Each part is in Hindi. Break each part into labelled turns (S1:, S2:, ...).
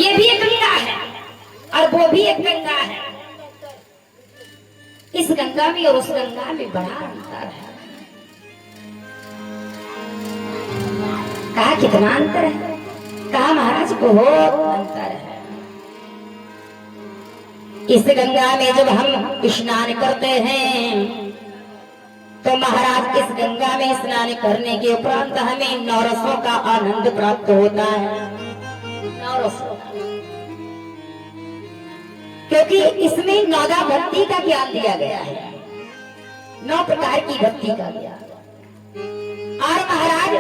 S1: ये भी एक गंगा है और वो भी एक गंगा है। इस गंगा में और उस गंगा में बड़ा अंतर है। कहा कितना अंतर है? कहा महाराज बहुत अंतर है। इस गंगा में जब हम स्नान करते हैं तो महाराज इस गंगा में स्नान करने के उपरांत हमें नवरसों का आनंद प्राप्त होता है। नवरसों, क्योंकि इसमें 9 भक्ति का ज्ञान दिया गया है, 9 प्रकार की भक्ति का ज्ञान। और महाराज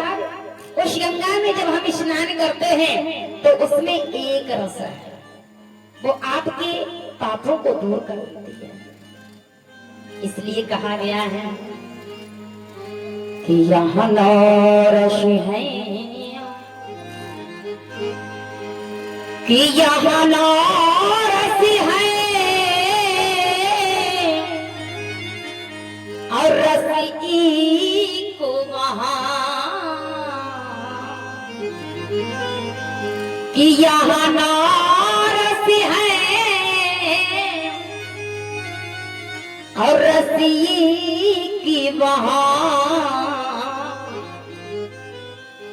S1: उस गंगा में जब हम स्नान करते हैं तो उसमें एक रस है, वो आपके पापों को दूर कर देती है। इसलिए कहा गया है कि यहाँ 9 रस है, कि यहाँ 9 रस है और रस को वहाँ, कि यहाँ 9 रस है और रसी की वहाँ,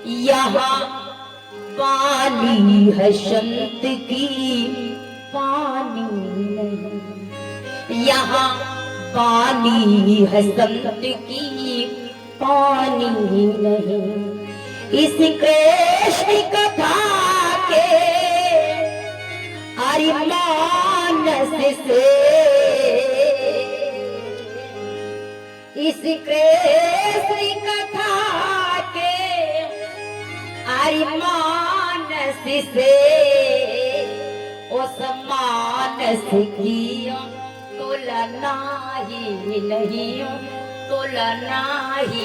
S1: यहाँ पानी है संत की पानी नहीं, यहाँ पानी है संत की पानी नहीं। इस कृष्ण कथा के मानस से, इस कृष्ण कथा के मानस से उस मानस की तुलना ही नहीं, तुलना ही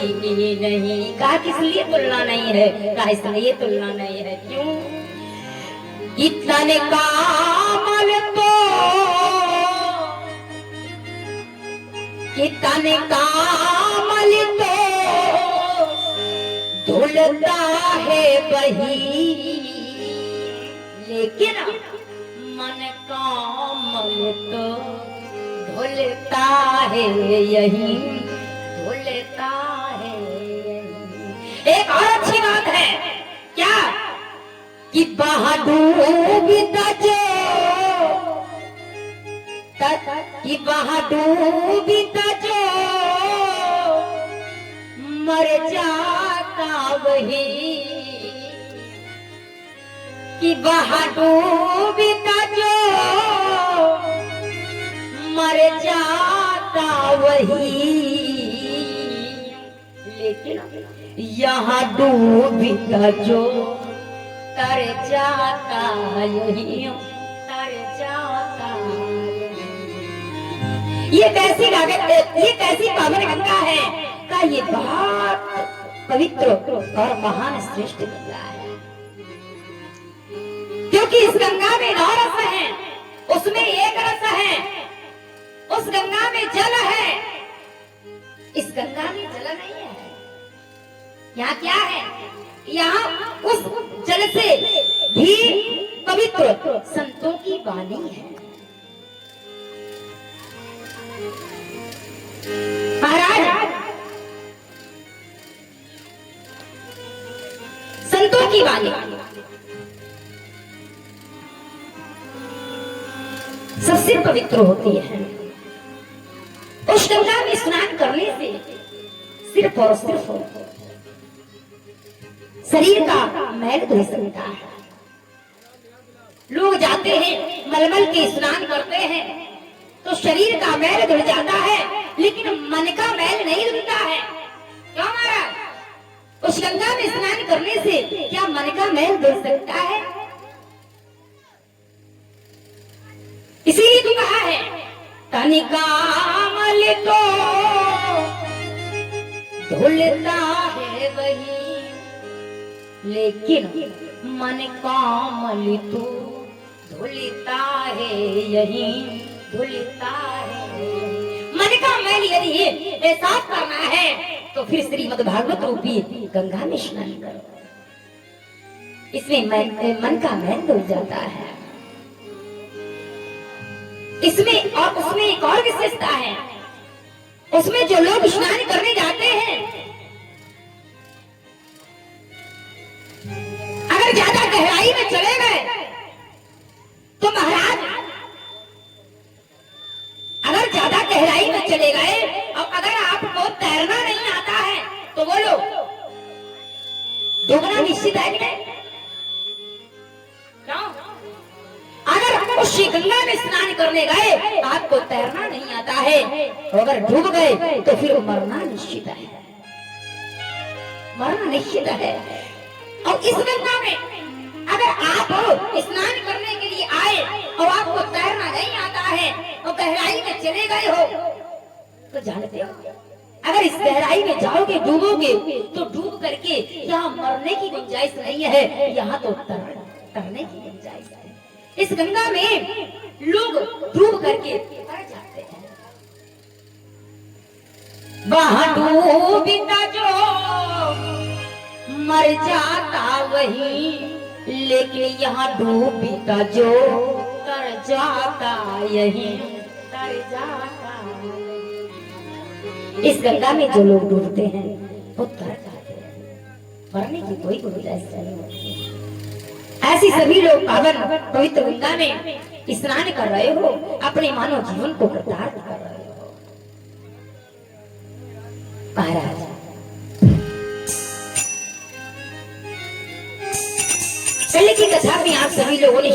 S1: नहीं। कहा किस लिए तुलना नहीं है? कहा इसलिए तुलना नहीं है। क्यों? इतने कामल तो, कितने कामल तो धुलता है वही, लेकिन मन कामल तो धुलता है यही, धुलता है यही। एक और अच्छी बात है क्या कि बहादुर जो, कि बहादुर जो मर जाता वही, कि बहादुर जो मर जाता वही, लेकिन यहाँ डूबता जो तर जाता यही, तर जाता यही। ये कैसी ये कैसी पावन गंगा है? का ये बहुत पवित्र और महान श्रेष्ठ गंगा है, क्योंकि इस गंगा में 9 रस है, उसमें एक रस है। उस गंगा में जल है, इस गंगा में जल नहीं है। यहाँ क्या है? यहाँ उस जल से भी पवित्र संतों की वाणी है। महाराज संतों की वाणी सबसे पवित्र होती है। उस गंगा में स्नान करने से सिर्फ और सिर्फ शरीर का मैल धो सकता है। लोग जाते हैं मलमल के स्नान करते हैं तो शरीर का मैल धुल जाता है, लेकिन मन का मैल नहीं धुलता है। क्यों महाराज? उस गंगा में स्नान करने से क्या मन का मैल धुल सकता है? इसीलिए तो कहा है तनिका मल तो धुलता है वही, लेकिन मन का मल तो धुलता है यही, धुलता है। मन का मैल यदि साफ करना है तो फिर श्रीमद् भागवत रूपी गंगा में स्नान करो, इसमें मन का मैल धुल जाता है। इसमें और उसमें एक और विशेषता है। उसमें जो लोग स्नान करने जाते हैं, अगर ज्यादा गहराई में चले गए तो महाराज, अगर ज्यादा गहराई में चले गए और अगर आपको तैरना नहीं आता है तो बोलो डूबना निश्चित है कि नहीं? अगर उस गंगा में स्नान करने गए, आपको तैरना नहीं आता है, तो अगर डूब गए तो फिर मरना निश्चित है, मरना निश्चित है। और इस गंगा में अगर आप स्नान करने के लिए आए और आपको तैरना नहीं आता है और गहराई में चले गए हो, तो जानते हो अगर इस गहराई में जाओगे, डूबोगे, तो डूब करके यहाँ मरने की गुंजाइश नहीं है, यहाँ तो तरने की गुंजाइश है। इस गंगा में लोग डूब करके मर जाते हैं। वहां डूबता जो मर जाता वही, लेकिन यहाँ डूबता जो तर जाता यही, तर जाता। इस गंगा में जो लोग डूबते हैं वो तर जाते हैं, मरने की कोई गुंजाइश नहीं होती। ऐसी सभी लोग पावन पवित्र गंगा में स्नान कर रहे हो, अपने मानव जीवन को कृतार्थ कर रहे हो। महाराज पहले की कथा में आप सभी लोगों ने